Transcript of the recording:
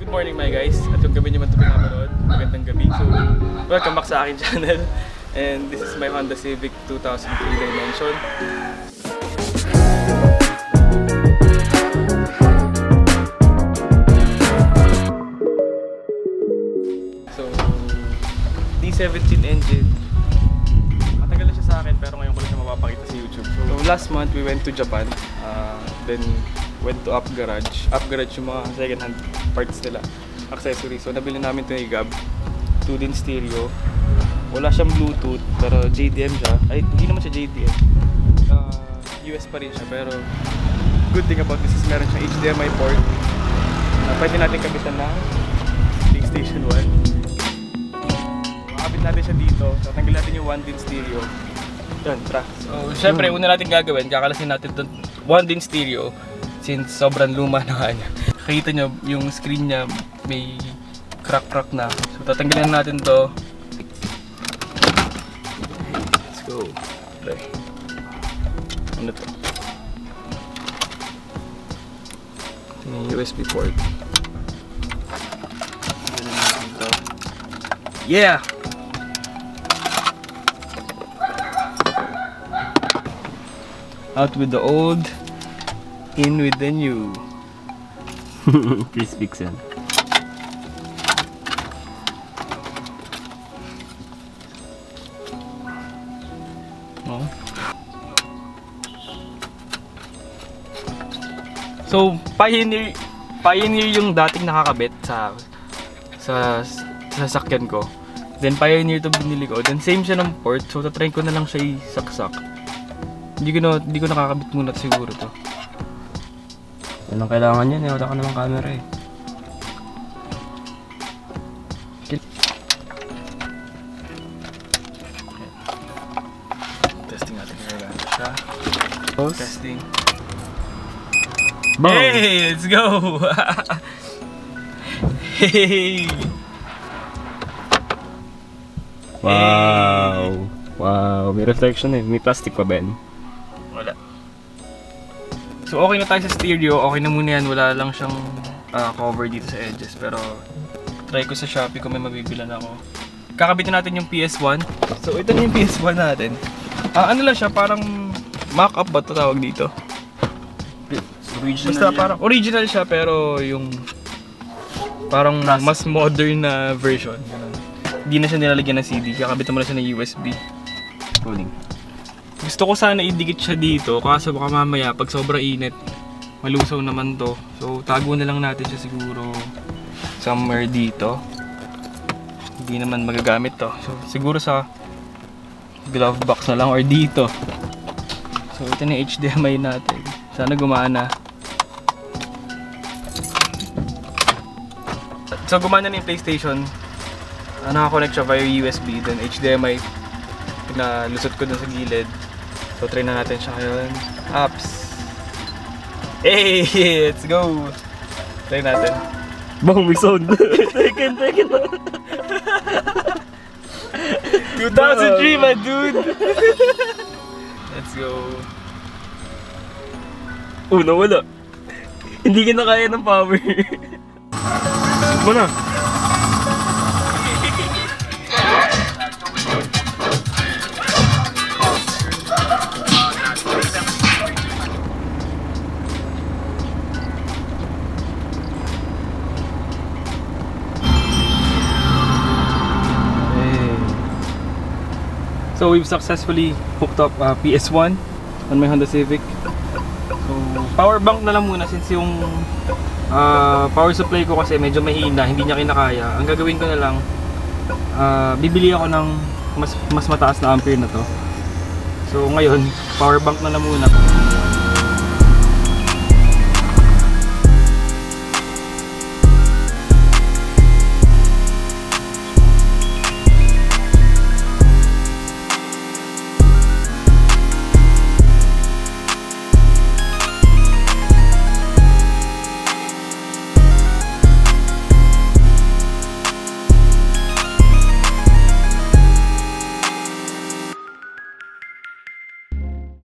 Good morning my guys, at yung gabi nyo man ito pinapanood, magandang gabi. So, welcome back sa akin channel. And this is my Honda Civic 2003 Dimension. So, D17 engine. Matagal na siya sa akin pero ngayon ko lang siya mapapakita sa YouTube. So, last month we went to Japan, then went to Up Garage. Up Garage yung mga second hand parts nila, accessories. So nabili namin ito ni Gab. 2-din stereo. Wala siyang Bluetooth pero JDM siya. Ay, hindi naman siya JDM. US pa rin siya pero good thing about this is meron siyang HDMI port. Pwede natin kabitan ng PlayStation 1. Makabit natin siya dito. So tanggalin natin yung 1-din stereo. Yan, tara. So syempre, una natin gagawin, kakalasin natin itong 1-din stereo. Since sobrang luma na nga niya. Nakikita nyo yung screen niya may crack na. So tatanggalin natin to. Let's go. Play. Ano to? Ito yung USB port. Yeah! Out with the old, in with the new. Chris Pixel. Oh. So, Pioneer yung dating nakakabit sa sasakyan ko. Then Pioneer to binili ko. Then same siya ng port. So, tatry ko na lang siya isaksak. Hindi ko nakakabit muna siguro to. Yan ang kailangan yan eh, wala ka namang camera eh. Testing natin kung gano'n siya. Testing. Boom! Hey! Let's go! Hey! Wow! Hey. Wow! May reflection eh. May plastic pa ba yan? Wala. So okay na tayo sa stereo, okay na muna yan, wala lang siyang cover dito sa edges. Pero try ko sa Shopee kung may mabibilan ako. Kakabitin natin yung PS1. So ito na yung PS1 natin. Ano lang siya, parang mock-up ba ito tawag dito? Original. Basta parang original siya pero yung parang mas modern na version. Hindi na siya nilalagyan ng CD, kakabitin mo na siya ng USB. Rolling. Gusto ko sana idikit siya dito, kaso baka mamaya pag sobrang init, malusaw naman to. So tago na lang natin siya siguro somewhere dito. Hindi naman magagamit to. So siguro sa glove box na lang or dito. So ito na yung HDMI natin. Sana gumana. So gumana na yung PlayStation. Nakakonect siya via USB, then HDMI. Pinalusot ko dun sa gilid. So try na natin siya ngayon. Apps. Hey! Let's go! Try natin. Bang, may sound. Taken. 2003 my dude! Let's go. Oh, nawala. Hindi ka na kaya ng power. Mana? So we've successfully hooked up PS1 on my Honda Civic. So power bank na lang muna since yung power supply ko kasi medyo mahina, hindi niya kinakaya. Ang gagawin ko na lang, bibili ako ng mas mataas na ampere na to. So ngayon, power bank na lang muna.